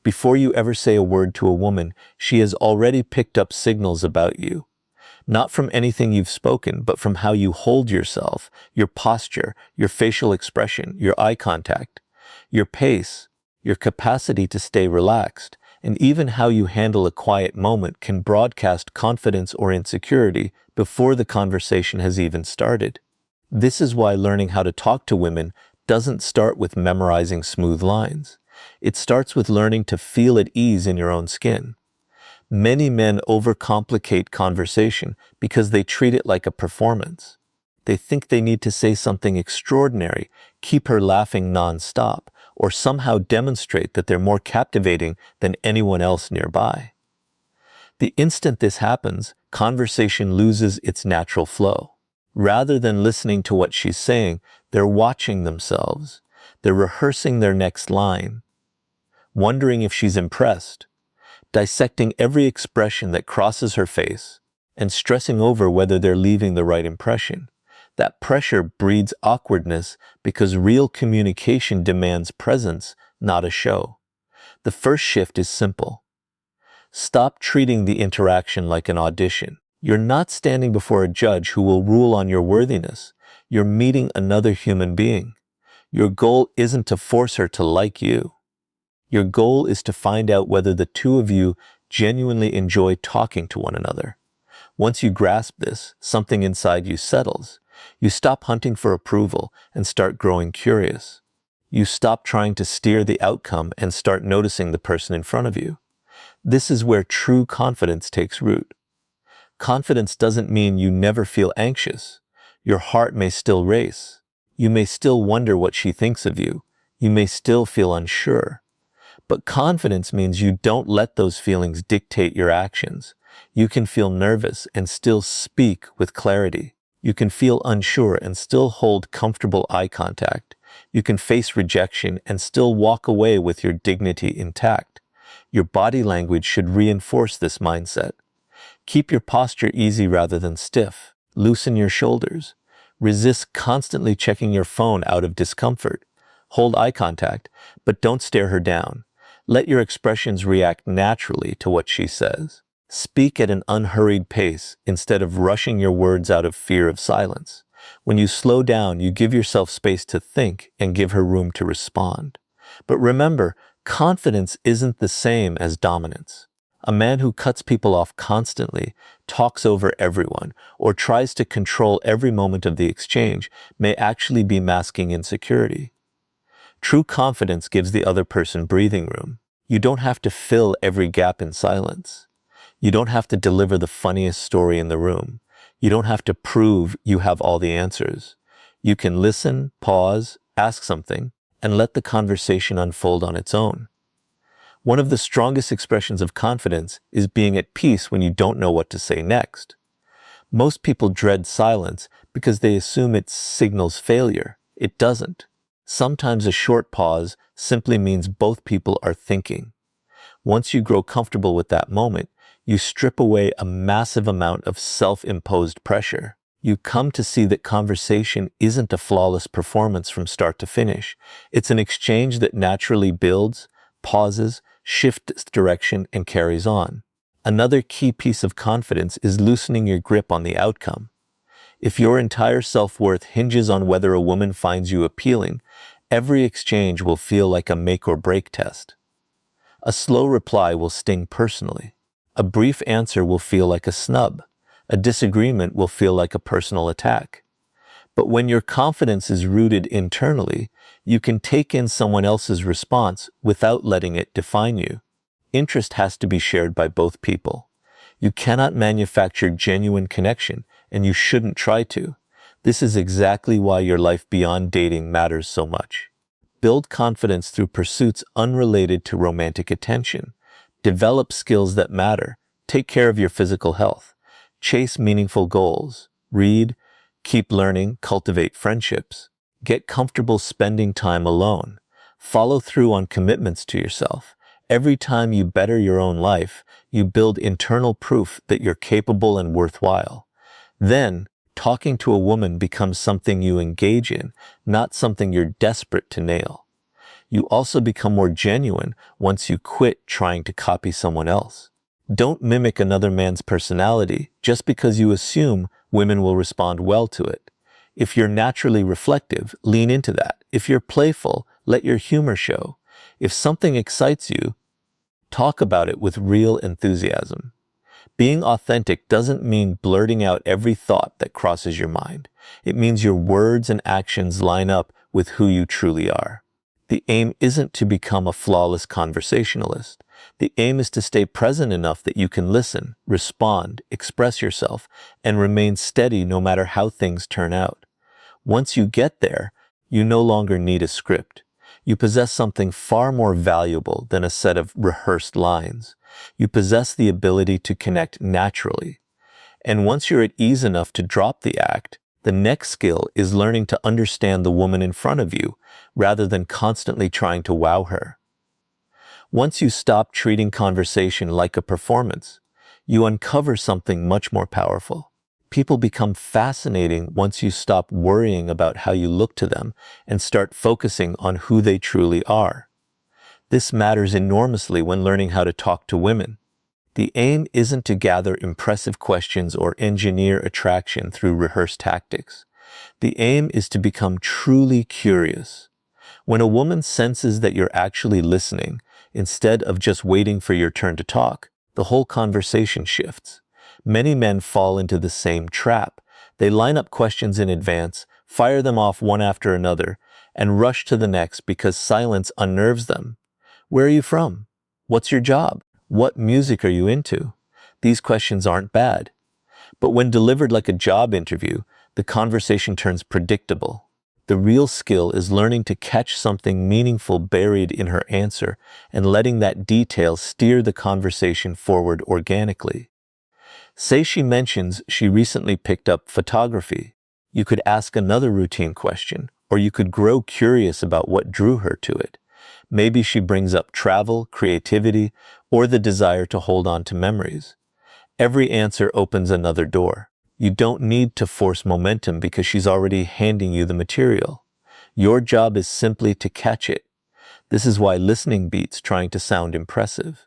Before you ever say a word to a woman, she has already picked up signals about you. Not from anything you've spoken, but from how you hold yourself, your posture, your facial expression, your eye contact, your pace, your capacity to stay relaxed, and even how you handle a quiet moment can broadcast confidence or insecurity before the conversation has even started. This is why learning how to talk to women doesn't start with memorizing smooth lines. It starts with learning to feel at ease in your own skin. Many men overcomplicate conversation because they treat it like a performance. They think they need to say something extraordinary, keep her laughing non-stop, or somehow demonstrate that they're more captivating than anyone else nearby. The instant this happens, conversation loses its natural flow. Rather than listening to what she's saying, they're watching themselves. They're rehearsing their next line, wondering if she's impressed, dissecting every expression that crosses her face, and stressing over whether they're leaving the right impression. That pressure breeds awkwardness because real communication demands presence, not a show. The first shift is simple. Stop treating the interaction like an audition. You're not standing before a judge who will rule on your worthiness. You're meeting another human being. Your goal isn't to force her to like you. Your goal is to find out whether the two of you genuinely enjoy talking to one another. Once you grasp this, something inside you settles. You stop hunting for approval and start growing curious. You stop trying to steer the outcome and start noticing the person in front of you. This is where true confidence takes root. Confidence doesn't mean you never feel anxious. Your heart may still race. You may still wonder what she thinks of you. You may still feel unsure. But confidence means you don't let those feelings dictate your actions. You can feel nervous and still speak with clarity. You can feel unsure and still hold comfortable eye contact. You can face rejection and still walk away with your dignity intact. Your body language should reinforce this mindset. Keep your posture easy rather than stiff. Loosen your shoulders. Resist constantly checking your phone out of discomfort. Hold eye contact, but don't stare her down. Let your expressions react naturally to what she says. Speak at an unhurried pace instead of rushing your words out of fear of silence. When you slow down, you give yourself space to think and give her room to respond. But remember, confidence isn't the same as dominance. A man who cuts people off constantly, talks over everyone, or tries to control every moment of the exchange may actually be masking insecurity. True confidence gives the other person breathing room. You don't have to fill every gap in silence. You don't have to deliver the funniest story in the room. You don't have to prove you have all the answers. You can listen, pause, ask something, and let the conversation unfold on its own. One of the strongest expressions of confidence is being at peace when you don't know what to say next. Most people dread silence because they assume it signals failure. It doesn't. Sometimes a short pause simply means both people are thinking. Once you grow comfortable with that moment, you strip away a massive amount of self-imposed pressure. You come to see that conversation isn't a flawless performance from start to finish. It's an exchange that naturally builds, pauses, shifts direction, and carries on. Another key piece of confidence is loosening your grip on the outcome. If your entire self-worth hinges on whether a woman finds you appealing, every exchange will feel like a make or break test. A slow reply will sting personally. A brief answer will feel like a snub. A disagreement will feel like a personal attack. But when your confidence is rooted internally, you can take in someone else's response without letting it define you. Interest has to be shared by both people. You cannot manufacture genuine connection, and you shouldn't try to. This is exactly why your life beyond dating matters so much. Build confidence through pursuits unrelated to romantic attention. Develop skills that matter. Take care of your physical health. Chase meaningful goals. Read, keep learning, cultivate friendships. Get comfortable spending time alone. Follow through on commitments to yourself. Every time you better your own life, you build internal proof that you're capable and worthwhile. Then, talking to a woman becomes something you engage in, not something you're desperate to nail. You also become more genuine once you quit trying to copy someone else. Don't mimic another man's personality just because you assume women will respond well to it. If you're naturally reflective, lean into that. If you're playful, let your humor show. If something excites you, talk about it with real enthusiasm. Being authentic doesn't mean blurting out every thought that crosses your mind. It means your words and actions line up with who you truly are. The aim isn't to become a flawless conversationalist. The aim is to stay present enough that you can listen, respond, express yourself, and remain steady no matter how things turn out. Once you get there, you no longer need a script. You possess something far more valuable than a set of rehearsed lines. You possess the ability to connect naturally. And once you're at ease enough to drop the act, the next skill is learning to understand the woman in front of you, rather than constantly trying to wow her. Once you stop treating conversation like a performance, you uncover something much more powerful. People become fascinating once you stop worrying about how you look to them and start focusing on who they truly are. This matters enormously when learning how to talk to women. The aim isn't to gather impressive questions or engineer attraction through rehearsed tactics. The aim is to become truly curious. When a woman senses that you're actually listening, instead of just waiting for your turn to talk, the whole conversation shifts. Many men fall into the same trap. They line up questions in advance, fire them off one after another, and rush to the next because silence unnerves them. Where are you from? What's your job? What music are you into? These questions aren't bad. But when delivered like a job interview, the conversation turns predictable. The real skill is learning to catch something meaningful buried in her answer and letting that detail steer the conversation forward organically. Say she mentions she recently picked up photography. You could ask another routine question, or you could grow curious about what drew her to it. Maybe she brings up travel, creativity, or the desire to hold on to memories. Every answer opens another door. You don't need to force momentum because she's already handing you the material. Your job is simply to catch it. This is why listening beats trying to sound impressive.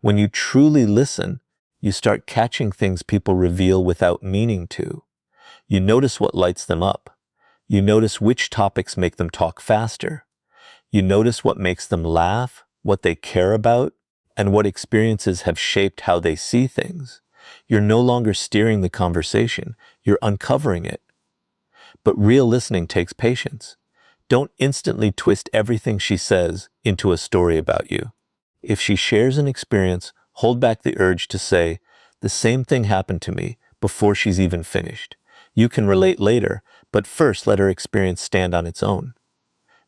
When you truly listen, you start catching things people reveal without meaning to. You notice what lights them up. You notice which topics make them talk faster. You notice what makes them laugh, what they care about, and what experiences have shaped how they see things. You're no longer steering the conversation, you're uncovering it. But real listening takes patience. Don't instantly twist everything she says into a story about you. If she shares an experience, hold back the urge to say, "The same thing happened to me," before she's even finished. You can relate later, but first let her experience stand on its own.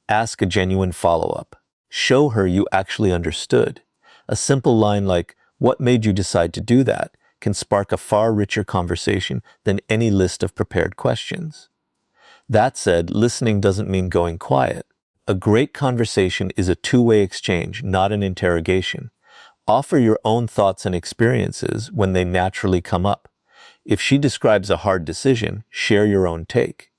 Ask a genuine follow-up. Show her you actually understood. A simple line like, "What made you decide to do that?" can spark a far richer conversation than any list of prepared questions. That said, listening doesn't mean going quiet. A great conversation is a two-way exchange, not an interrogation. Offer your own thoughts and experiences when they naturally come up. If she describes a hard decision, share your own take.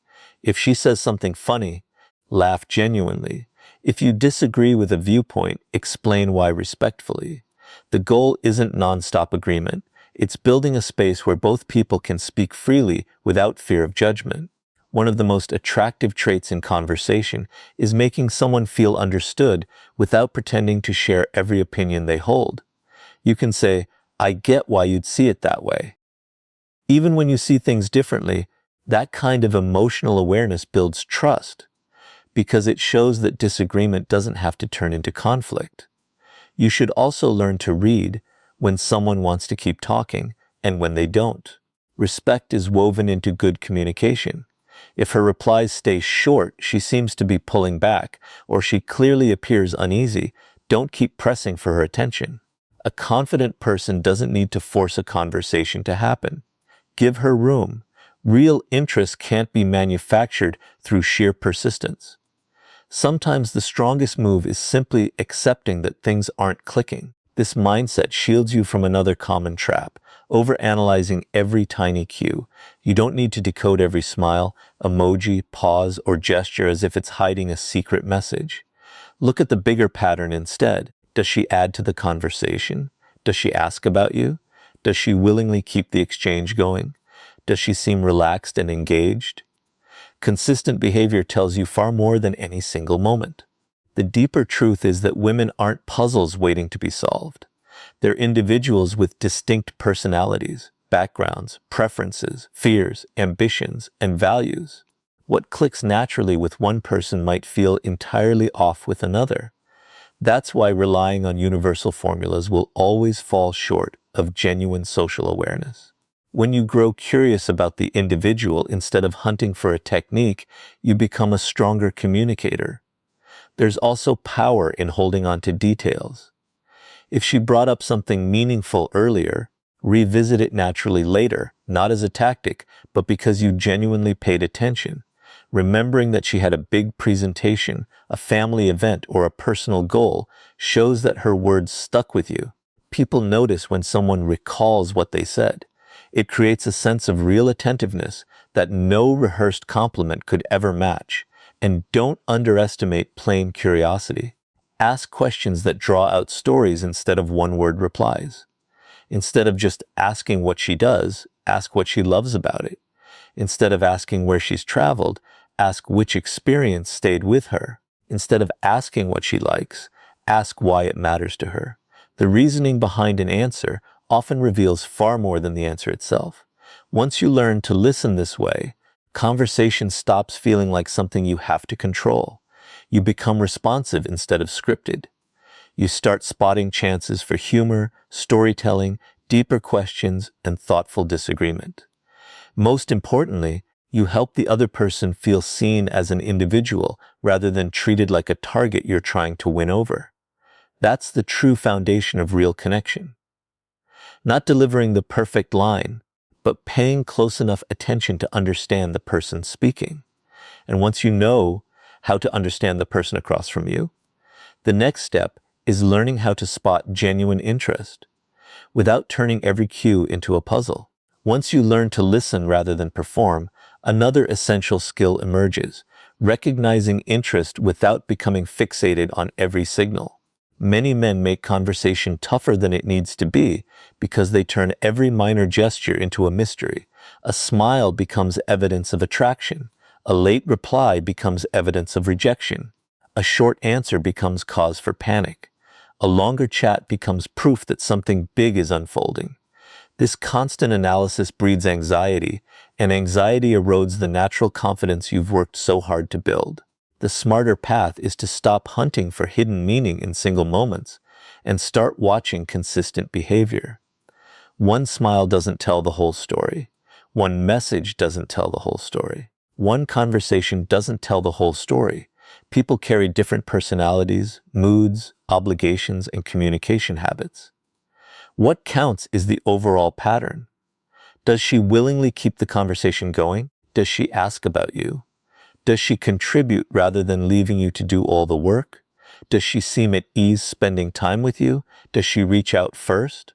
If she says something funny, laugh genuinely. If you disagree with a viewpoint, explain why respectfully. The goal isn't nonstop agreement. It's building a space where both people can speak freely without fear of judgment. One of the most attractive traits in conversation is making someone feel understood without pretending to share every opinion they hold. You can say, "I get why you'd see it that way." Even when you see things differently, that kind of emotional awareness builds trust, because it shows that disagreement doesn't have to turn into conflict. You should also learn to read when someone wants to keep talking and when they don't. Respect is woven into good communication. If her replies stay short, she seems to be pulling back, or she clearly appears uneasy, don't keep pressing for her attention. A confident person doesn't need to force a conversation to happen. Give her room. Real interest can't be manufactured through sheer persistence. Sometimes the strongest move is simply accepting that things aren't clicking. This mindset shields you from another common trap, overanalyzing every tiny cue. You don't need to decode every smile, emoji, pause, or gesture as if it's hiding a secret message. Look at the bigger pattern instead. Does she add to the conversation? Does she ask about you? Does she willingly keep the exchange going? Does she seem relaxed and engaged? Consistent behavior tells you far more than any single moment. The deeper truth is that women aren't puzzles waiting to be solved. They're individuals with distinct personalities, backgrounds, preferences, fears, ambitions, and values. What clicks naturally with one person might feel entirely off with another. That's why relying on universal formulas will always fall short of genuine social awareness. When you grow curious about the individual instead of hunting for a technique, you become a stronger communicator. There's also power in holding on to details. If she brought up something meaningful earlier, revisit it naturally later, not as a tactic, but because you genuinely paid attention. Remembering that she had a big presentation, a family event, or a personal goal shows that her words stuck with you. People notice when someone recalls what they said. It creates a sense of real attentiveness that no rehearsed compliment could ever match. And don't underestimate plain curiosity. Ask questions that draw out stories instead of one-word replies. Instead of just asking what she does, ask what she loves about it. Instead of asking where she's traveled, ask which experience stayed with her. Instead of asking what she likes, ask why it matters to her. The reasoning behind an answer often reveals far more than the answer itself. Once you learn to listen this way, conversation stops feeling like something you have to control. You become responsive instead of scripted. You start spotting chances for humor, storytelling, deeper questions, and thoughtful disagreement. Most importantly, you help the other person feel seen as an individual rather than treated like a target you're trying to win over. That's the true foundation of real connection. Not delivering the perfect line, but paying close enough attention to understand the person speaking. And once you know how to understand the person across from you, the next step is learning how to spot genuine interest without turning every cue into a puzzle. Once you learn to listen rather than perform, another essential skill emerges, recognizing interest without becoming fixated on every signal. Many men make conversation tougher than it needs to be because they turn every minor gesture into a mystery. A smile becomes evidence of attraction. A late reply becomes evidence of rejection. A short answer becomes cause for panic. A longer chat becomes proof that something big is unfolding. This constant analysis breeds anxiety, and anxiety erodes the natural confidence you've worked so hard to build. The smarter path is to stop hunting for hidden meaning in single moments and start watching consistent behavior. One smile doesn't tell the whole story. One message doesn't tell the whole story. One conversation doesn't tell the whole story. People carry different personalities, moods, obligations, and communication habits. What counts is the overall pattern. Does she willingly keep the conversation going? Does she ask about you? Does she contribute rather than leaving you to do all the work? Does she seem at ease spending time with you? Does she reach out first?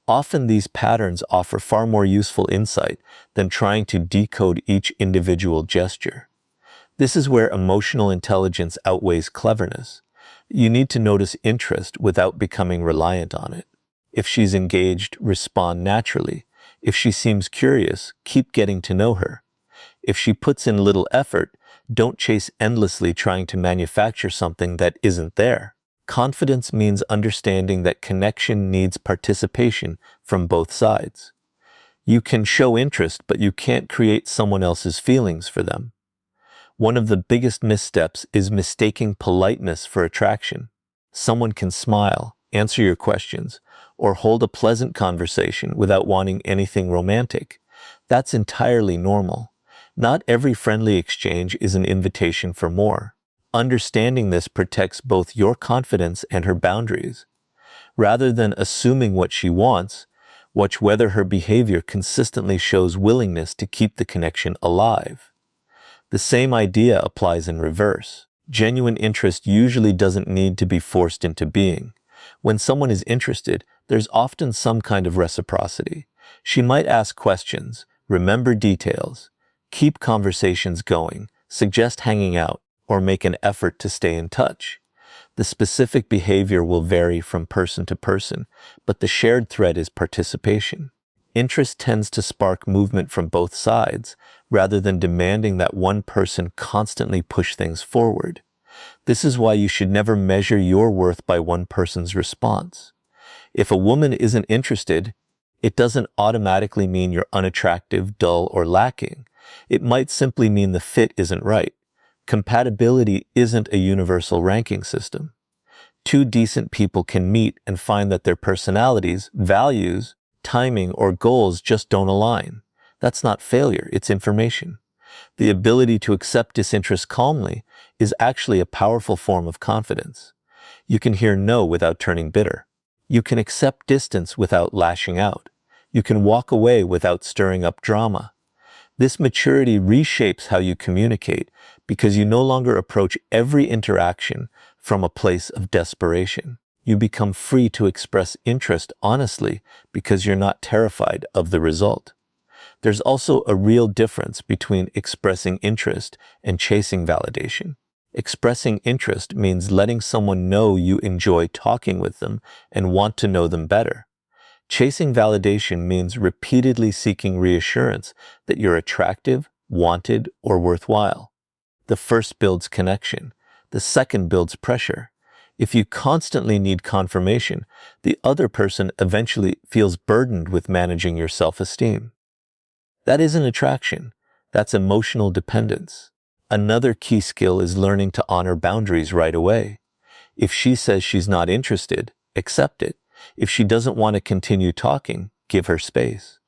Often these patterns offer far more useful insight than trying to decode each individual gesture. This is where emotional intelligence outweighs cleverness. You need to notice interest without becoming reliant on it. If she's engaged, respond naturally. If she seems curious, keep getting to know her. If she puts in little effort, don't chase endlessly trying to manufacture something that isn't there. Confidence means understanding that connection needs participation from both sides. You can show interest, but you can't create someone else's feelings for them. One of the biggest missteps is mistaking politeness for attraction. Someone can smile, answer your questions, or hold a pleasant conversation without wanting anything romantic. That's entirely normal. Not every friendly exchange is an invitation for more. Understanding this protects both your confidence and her boundaries. Rather than assuming what she wants, watch whether her behavior consistently shows willingness to keep the connection alive. The same idea applies in reverse. Genuine interest usually doesn't need to be forced into being. When someone is interested, there's often some kind of reciprocity. She might ask questions, remember details, keep conversations going, suggest hanging out, or make an effort to stay in touch. The specific behavior will vary from person to person, but the shared thread is participation. Interest tends to spark movement from both sides, rather than demanding that one person constantly push things forward. This is why you should never measure your worth by one person's response. If a woman isn't interested, it doesn't automatically mean you're unattractive, dull, or lacking. It might simply mean the fit isn't right. Compatibility isn't a universal ranking system. Two decent people can meet and find that their personalities, values, timing, or goals just don't align. That's not failure, it's information. The ability to accept disinterest calmly is actually a powerful form of confidence. You can hear no without turning bitter. You can accept distance without lashing out. You can walk away without stirring up drama. This maturity reshapes how you communicate because you no longer approach every interaction from a place of desperation. You become free to express interest honestly because you're not terrified of the result. There's also a real difference between expressing interest and chasing validation. Expressing interest means letting someone know you enjoy talking with them and want to know them better. Chasing validation means repeatedly seeking reassurance that you're attractive, wanted, or worthwhile. The first builds connection. The second builds pressure. If you constantly need confirmation, the other person eventually feels burdened with managing your self-esteem. That isn't attraction. That's emotional dependence. Another key skill is learning to honor boundaries right away. If she says she's not interested, accept it. If she doesn't want to continue talking, give her space.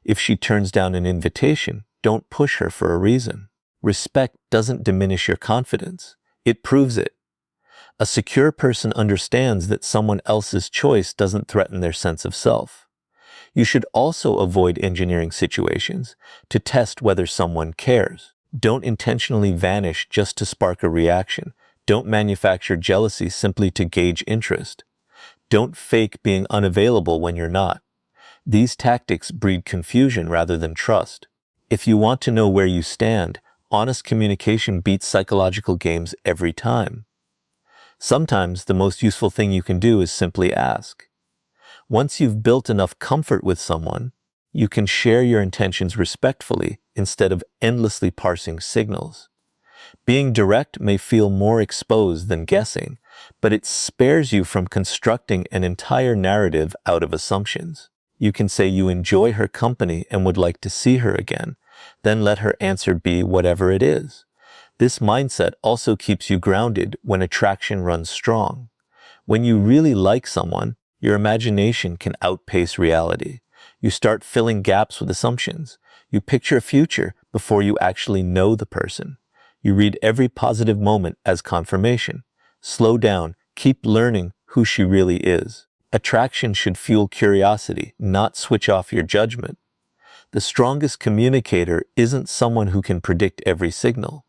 If she turns down an invitation, don't push her for a reason. Respect doesn't diminish your confidence. It proves it. A secure person understands that someone else's choice doesn't threaten their sense of self. You should also avoid engineering situations to test whether someone cares. Don't intentionally vanish just to spark a reaction. Don't manufacture jealousy simply to gauge interest. Don't fake being unavailable when you're not. These tactics breed confusion rather than trust. If you want to know where you stand, honest communication beats psychological games every time. Sometimes the most useful thing you can do is simply ask. Once you've built enough comfort with someone, you can share your intentions respectfully instead of endlessly parsing signals. Being direct may feel more exposed than guessing, but it spares you from constructing an entire narrative out of assumptions. You can say you enjoy her company and would like to see her again, then let her answer be whatever it is. This mindset also keeps you grounded when attraction runs strong. When you really like someone, your imagination can outpace reality. You start filling gaps with assumptions. You picture a future before you actually know the person. You read every positive moment as confirmation. Slow down, keep learning who she really is. Attraction should fuel curiosity, not switch off your judgment. The strongest communicator isn't someone who can predict every signal.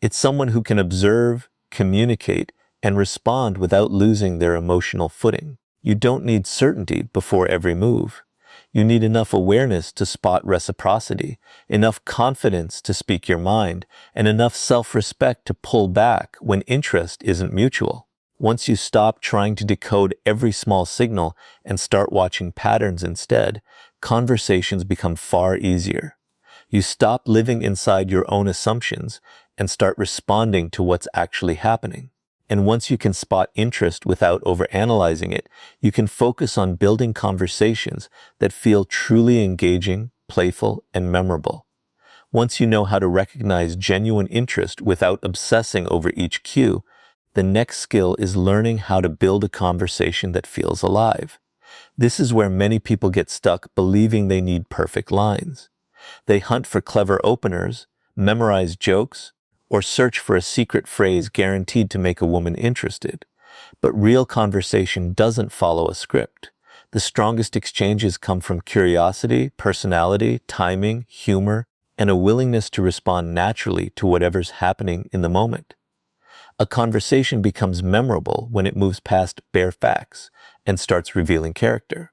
It's someone who can observe, communicate, and respond without losing their emotional footing. You don't need certainty before every move. You need enough awareness to spot reciprocity, enough confidence to speak your mind, and enough self-respect to pull back when interest isn't mutual. Once you stop trying to decode every small signal and start watching patterns instead, conversations become far easier. You stop living inside your own assumptions and start responding to what's actually happening. And once you can spot interest without overanalyzing it, you can focus on building conversations that feel truly engaging, playful, and memorable. Once you know how to recognize genuine interest without obsessing over each cue, the next skill is learning how to build a conversation that feels alive. This is where many people get stuck believing they need perfect lines. They hunt for clever openers, memorize jokes, or search for a secret phrase guaranteed to make a woman interested. But real conversation doesn't follow a script. The strongest exchanges come from curiosity, personality, timing, humor, and a willingness to respond naturally to whatever's happening in the moment. A conversation becomes memorable when it moves past bare facts and starts revealing character.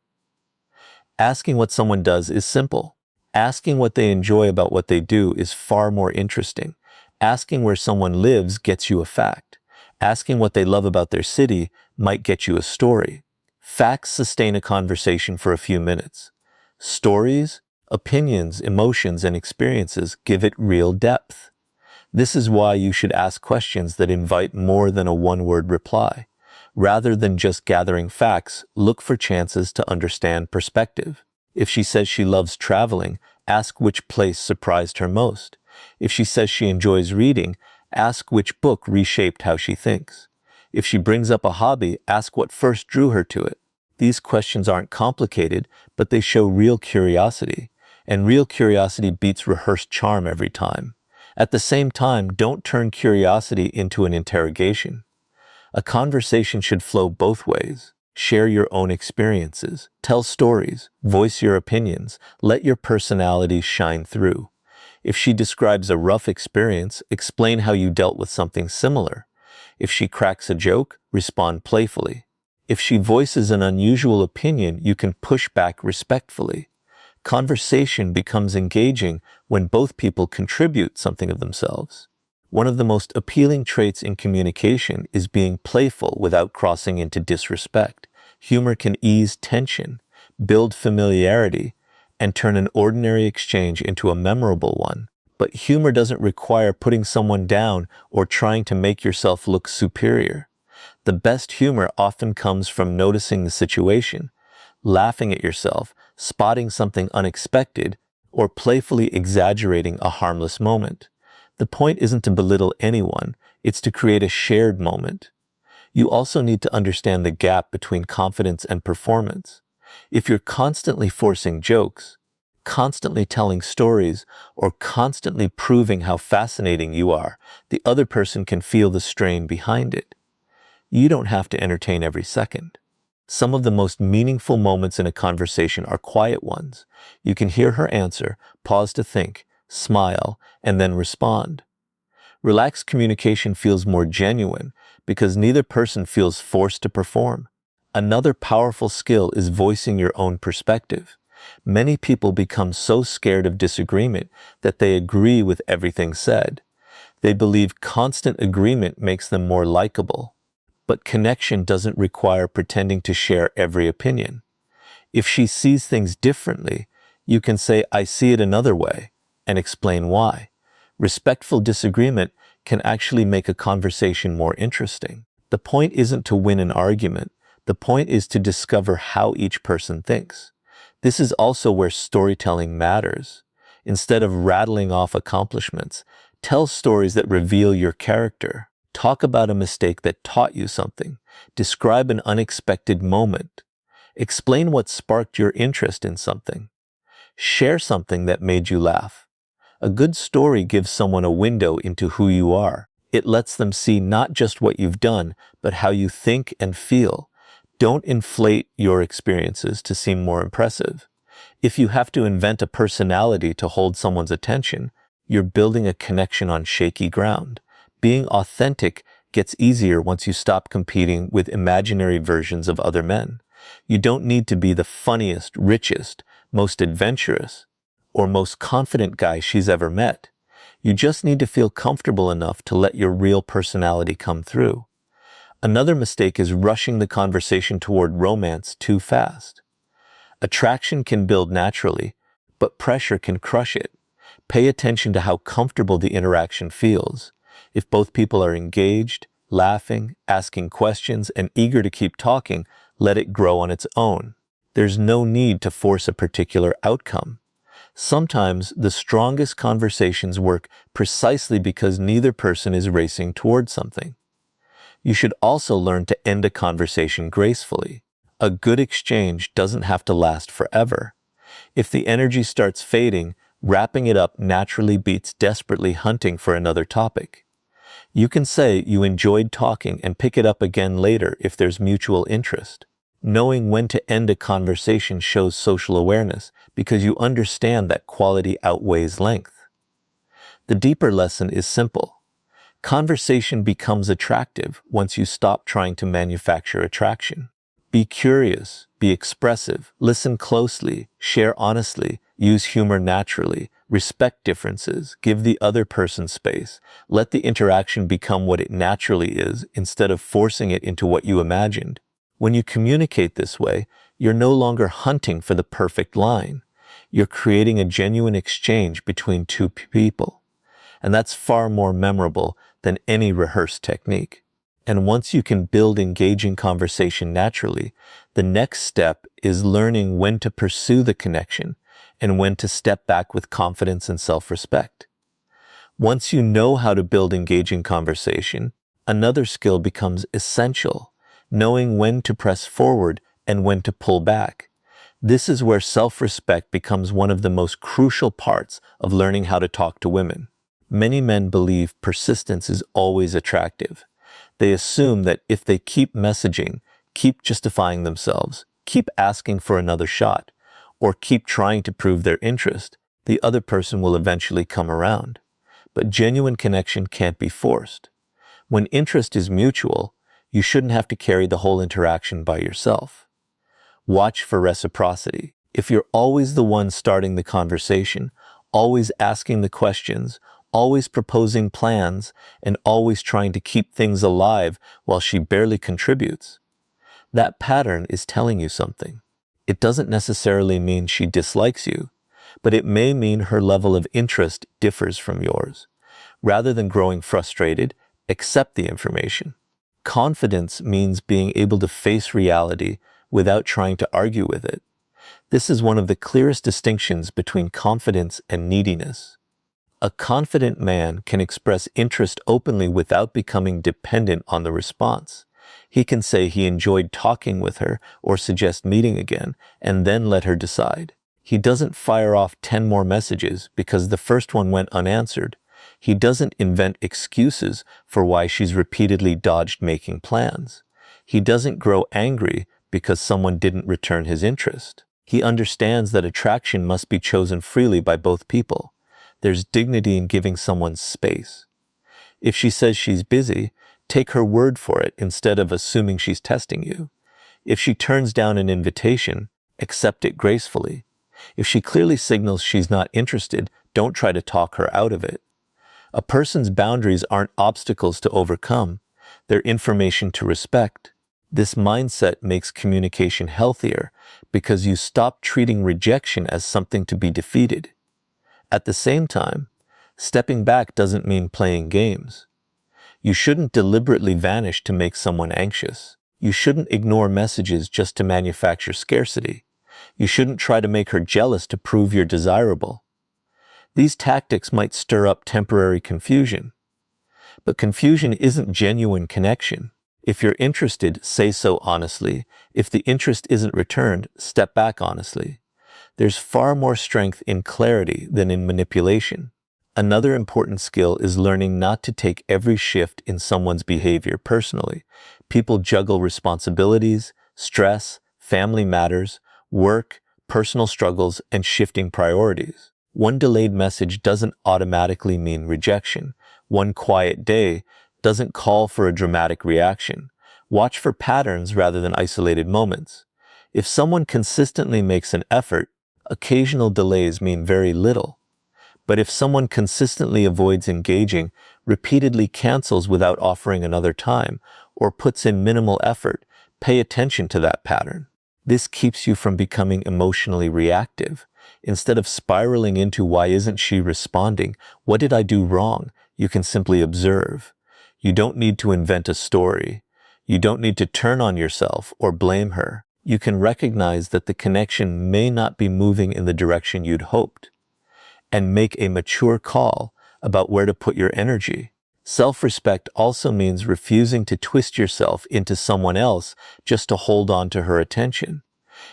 Asking what someone does is simple. Asking what they enjoy about what they do is far more interesting. Asking where someone lives gets you a fact. Asking what they love about their city might get you a story. Facts sustain a conversation for a few minutes. Stories, opinions, emotions, and experiences give it real depth. This is why you should ask questions that invite more than a one-word reply. Rather than just gathering facts, look for chances to understand perspective. If she says she loves traveling, ask which place surprised her most. If she says she enjoys reading, ask which book reshaped how she thinks. If she brings up a hobby, ask what first drew her to it. These questions aren't complicated, but they show real curiosity. And real curiosity beats rehearsed charm every time. At the same time, don't turn curiosity into an interrogation. A conversation should flow both ways. Share your own experiences, tell stories, voice your opinions, let your personality shine through. If she describes a rough experience, explain how you dealt with something similar. If she cracks a joke, respond playfully. If she voices an unusual opinion, you can push back respectfully. Conversation becomes engaging when both people contribute something of themselves. One of the most appealing traits in communication is being playful without crossing into disrespect. Humor can ease tension, build familiarity, and turn an ordinary exchange into a memorable one. But humor doesn't require putting someone down or trying to make yourself look superior. The best humor often comes from noticing the situation, laughing at yourself, spotting something unexpected, or playfully exaggerating a harmless moment. The point isn't to belittle anyone, it's to create a shared moment. You also need to understand the gap between confidence and performance. If you're constantly forcing jokes, constantly telling stories, or constantly proving how fascinating you are, the other person can feel the strain behind it. You don't have to entertain every second. Some of the most meaningful moments in a conversation are quiet ones. You can hear her answer, pause to think, smile, and then respond. Relaxed communication feels more genuine because neither person feels forced to perform. Another powerful skill is voicing your own perspective. Many people become so scared of disagreement that they agree with everything said. They believe constant agreement makes them more likable. But connection doesn't require pretending to share every opinion. If she sees things differently, you can say, "I see it another way," and explain why. Respectful disagreement can actually make a conversation more interesting. The point isn't to win an argument. The point is to discover how each person thinks. This is also where storytelling matters. Instead of rattling off accomplishments, tell stories that reveal your character. Talk about a mistake that taught you something. Describe an unexpected moment. Explain what sparked your interest in something. Share something that made you laugh. A good story gives someone a window into who you are. It lets them see not just what you've done, but how you think and feel. Don't inflate your experiences to seem more impressive. If you have to invent a personality to hold someone's attention, you're building a connection on shaky ground. Being authentic gets easier once you stop competing with imaginary versions of other men. You don't need to be the funniest, richest, most adventurous, or most confident guy she's ever met. You just need to feel comfortable enough to let your real personality come through. Another mistake is rushing the conversation toward romance too fast. Attraction can build naturally, but pressure can crush it. Pay attention to how comfortable the interaction feels. If both people are engaged, laughing, asking questions, and eager to keep talking, let it grow on its own. There's no need to force a particular outcome. Sometimes the strongest conversations work precisely because neither person is racing toward something. You should also learn to end a conversation gracefully. A good exchange doesn't have to last forever. If the energy starts fading, wrapping it up naturally beats desperately hunting for another topic. You can say you enjoyed talking and pick it up again later if there's mutual interest. Knowing when to end a conversation shows social awareness because you understand that quality outweighs length. The deeper lesson is simple. Conversation becomes attractive once you stop trying to manufacture attraction. Be curious, be expressive, listen closely, share honestly, Use humor naturally, respect differences, give the other person space, let the interaction become what it naturally is instead of forcing it into what you imagined. When you communicate this way, you're no longer hunting for the perfect line. You're creating a genuine exchange between two people. And that's far more memorable than any rehearsed technique. And once you can build engaging conversation naturally, the next step is learning when to pursue the connection and when to step back with confidence and self-respect. Once you know how to build engaging conversation, another skill becomes essential, knowing when to press forward and when to pull back. This is where self-respect becomes one of the most crucial parts of learning how to talk to women. Many men believe persistence is always attractive. They assume that if they keep messaging, keep justifying themselves, keep asking for another shot, or keep trying to prove their interest, the other person will eventually come around. But genuine connection can't be forced. When interest is mutual, you shouldn't have to carry the whole interaction by yourself. Watch for reciprocity. If you're always the one starting the conversation, always asking the questions, always proposing plans, and always trying to keep things alive while she barely contributes, that pattern is telling you something. It doesn't necessarily mean she dislikes you, but it may mean her level of interest differs from yours. Rather than growing frustrated, accept the information. Confidence means being able to face reality without trying to argue with it. This is one of the clearest distinctions between confidence and neediness. A confident man can express interest openly without becoming dependent on the response. He can say he enjoyed talking with her or suggest meeting again, and then let her decide. He doesn't fire off 10 more messages because the first one went unanswered. He doesn't invent excuses for why she's repeatedly dodged making plans. He doesn't grow angry because someone didn't return his interest. He understands that attraction must be chosen freely by both people. There's dignity in giving someone space. If she says she's busy, take her word for it instead of assuming she's testing you. If she turns down an invitation, accept it gracefully. If she clearly signals she's not interested, don't try to talk her out of it. A person's boundaries aren't obstacles to overcome, they're information to respect. This mindset makes communication healthier because you stop treating rejection as something to be defeated. At the same time, stepping back doesn't mean playing games. You shouldn't deliberately vanish to make someone anxious. You shouldn't ignore messages just to manufacture scarcity. You shouldn't try to make her jealous to prove you're desirable. These tactics might stir up temporary confusion. But confusion isn't genuine connection. If you're interested, say so honestly. If the interest isn't returned, step back honestly. There's far more strength in clarity than in manipulation. Another important skill is learning not to take every shift in someone's behavior personally. People juggle responsibilities, stress, family matters, work, personal struggles, and shifting priorities. One delayed message doesn't automatically mean rejection. One quiet day doesn't call for a dramatic reaction. Watch for patterns rather than isolated moments. If someone consistently makes an effort, occasional delays mean very little. But if someone consistently avoids engaging, repeatedly cancels without offering another time, or puts in minimal effort, pay attention to that pattern. This keeps you from becoming emotionally reactive. Instead of spiraling into why isn't she responding, what did I do wrong, you can simply observe. You don't need to invent a story. You don't need to turn on yourself or blame her. You can recognize that the connection may not be moving in the direction you'd hoped, and make a mature call about where to put your energy. Self-respect also means refusing to twist yourself into someone else just to hold on to her attention.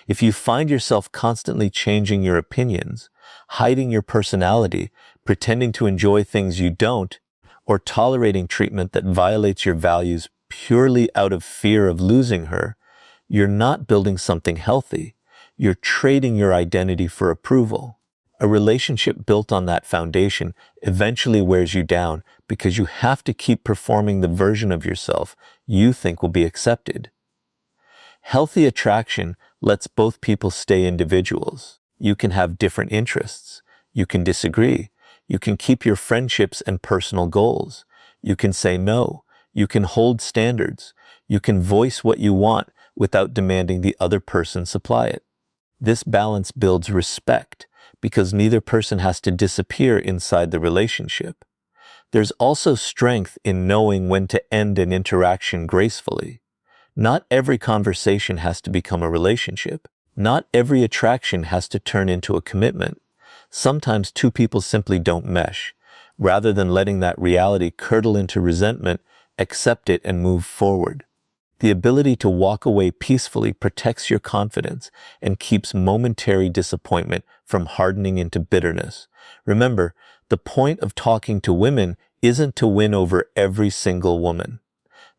If you find yourself constantly changing your opinions, hiding your personality, pretending to enjoy things you don't, or tolerating treatment that violates your values purely out of fear of losing her, you're not building something healthy. You're trading your identity for approval. A relationship built on that foundation eventually wears you down because you have to keep performing the version of yourself you think will be accepted. Healthy attraction lets both people stay individuals. You can have different interests. You can disagree. You can keep your friendships and personal goals. You can say no. You can hold standards. You can voice what you want without demanding the other person supply it. This balance builds respect because neither person has to disappear inside the relationship. There's also strength in knowing when to end an interaction gracefully. Not every conversation has to become a relationship. Not every attraction has to turn into a commitment. Sometimes two people simply don't mesh. Rather than letting that reality curdle into resentment, accept it and move forward. The ability to walk away peacefully protects your confidence and keeps momentary disappointment from hardening into bitterness. Remember, the point of talking to women isn't to win over every single woman.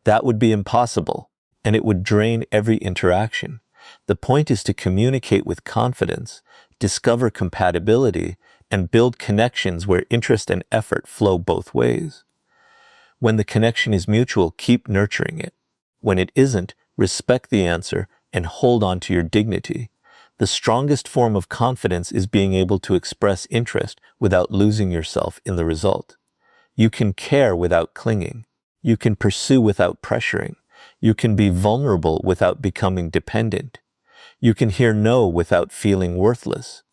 That would be impossible, and it would drain every interaction. The point is to communicate with confidence, discover compatibility, and build connections where interest and effort flow both ways. When the connection is mutual, keep nurturing it. When it isn't, respect the answer and hold on to your dignity. The strongest form of confidence is being able to express interest without losing yourself in the result. You can care without clinging. You can pursue without pressuring. You can be vulnerable without becoming dependent. You can hear no without feeling worthless.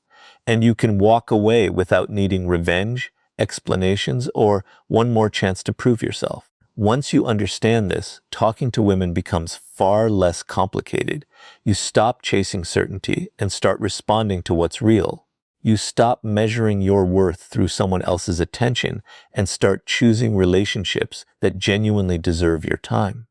And you can walk away without needing revenge, explanations, or one more chance to prove yourself. Once you understand this, talking to women becomes far less complicated. You stop chasing certainty and start responding to what's real. You stop measuring your worth through someone else's attention and start choosing relationships that genuinely deserve your time.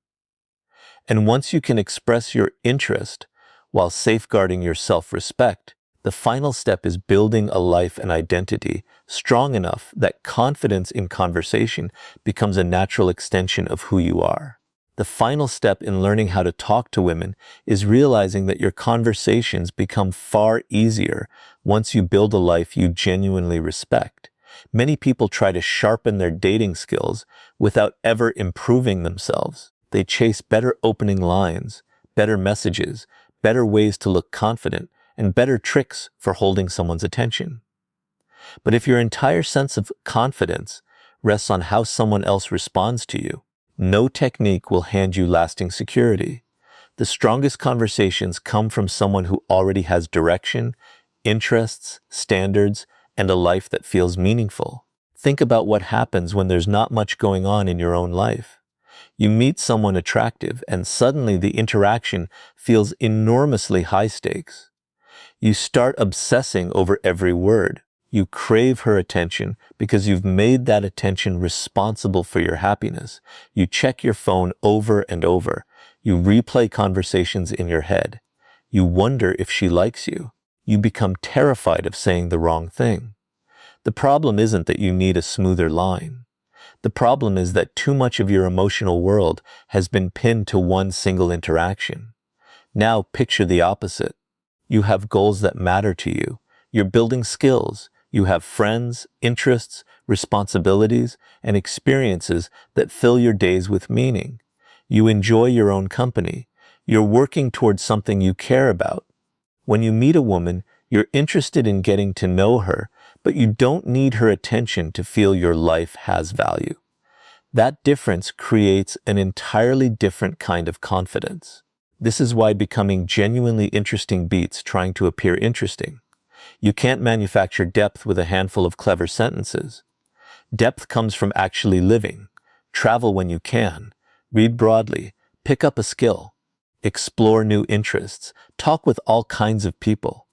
And once you can express your interest while safeguarding your self-respect, the final step is building a life and identity strong enough that confidence in conversation becomes a natural extension of who you are. The final step in learning how to talk to women is realizing that your conversations become far easier once you build a life you genuinely respect. Many people try to sharpen their dating skills without ever improving themselves. They chase better opening lines, better messages, better ways to look confident, and better tricks for holding someone's attention. But if your entire sense of confidence rests on how someone else responds to you, no technique will hand you lasting security. The strongest conversations come from someone who already has direction, interests, standards, and a life that feels meaningful. Think about what happens when there's not much going on in your own life. You meet someone attractive, and suddenly the interaction feels enormously high stakes. You start obsessing over every word. You crave her attention because you've made that attention responsible for your happiness. You check your phone over and over. You replay conversations in your head. You wonder if she likes you. You become terrified of saying the wrong thing. The problem isn't that you need a smoother line. The problem is that too much of your emotional world has been pinned to one single interaction. Now picture the opposite. You have goals that matter to you. You're building skills. You have friends, interests, responsibilities, and experiences that fill your days with meaning. You enjoy your own company. You're working towards something you care about. When you meet a woman, you're interested in getting to know her, but you don't need her attention to feel your life has value. That difference creates an entirely different kind of confidence. This is why becoming genuinely interesting beats trying to appear interesting. You can't manufacture depth with a handful of clever sentences. Depth comes from actually living. Travel when you can. Read broadly. Pick up a skill. Explore new interests. Talk with all kinds of people.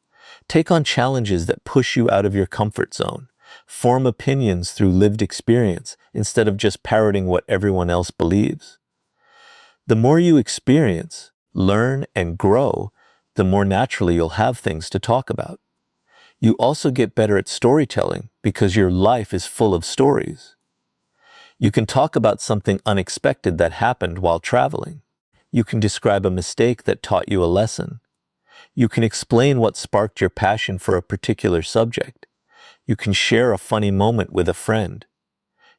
Take on challenges that push you out of your comfort zone. Form opinions through lived experience instead of just parroting what everyone else believes. The more you experience, learn, and grow, the more naturally you'll have things to talk about. You also get better at storytelling because your life is full of stories. You can talk about something unexpected that happened while traveling. You can describe a mistake that taught you a lesson. You can explain what sparked your passion for a particular subject. You can share a funny moment with a friend.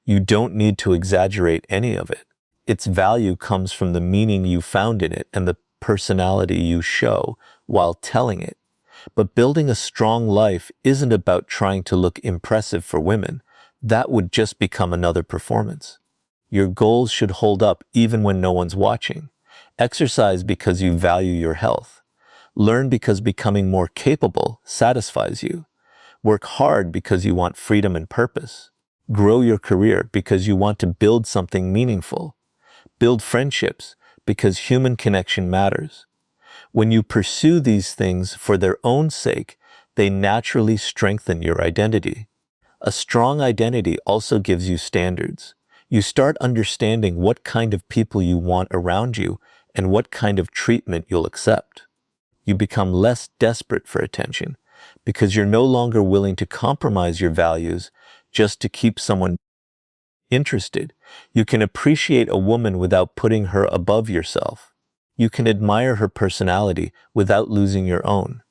You don't need to exaggerate any of it. Its value comes from the meaning you found in it and the personality you show while telling it. But building a strong life isn't about trying to look impressive for women. That would just become another performance. Your goals should hold up even when no one's watching. Exercise because you value your health. Learn because becoming more capable satisfies you. Work hard because you want freedom and purpose. Grow your career because you want to build something meaningful. Build friendships because human connection matters. When you pursue these things for their own sake, they naturally strengthen your identity. A strong identity also gives you standards. You start understanding what kind of people you want around you and what kind of treatment you'll accept. You become less desperate for attention because you're no longer willing to compromise your values just to keep someone interested. You can appreciate a woman without putting her above yourself. You can admire her personality without losing your own.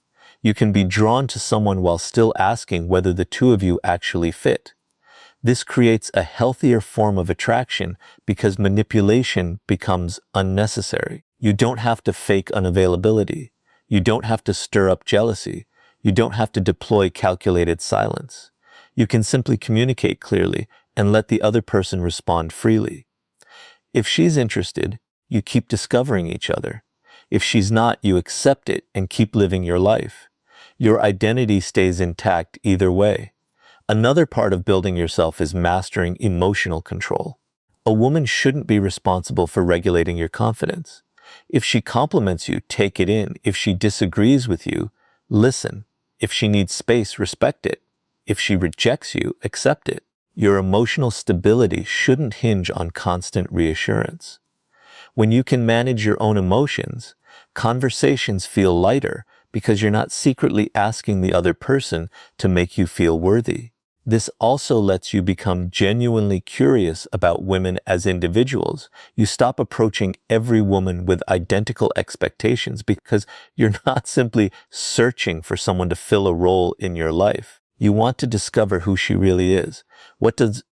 You can be drawn to someone while still asking whether the two of you actually fit. This creates a healthier form of attraction because manipulation becomes unnecessary. You don't have to fake unavailability. You don't have to stir up jealousy. You don't have to deploy calculated silence. You can simply communicate clearly and let the other person respond freely. If she's interested, you keep discovering each other. If she's not, you accept it and keep living your life. Your identity stays intact either way. Another part of building yourself is mastering emotional control. A woman shouldn't be responsible for regulating your confidence. If she compliments you, take it in. If she disagrees with you, listen. If she needs space, respect it. If she rejects you, accept it. Your emotional stability shouldn't hinge on constant reassurance. When you can manage your own emotions, conversations feel lighter because you're not secretly asking the other person to make you feel worthy. This also lets you become genuinely curious about women as individuals. You stop approaching every woman with identical expectations because you're not simply searching for someone to fill a role in your life. You want to discover who she really is. What does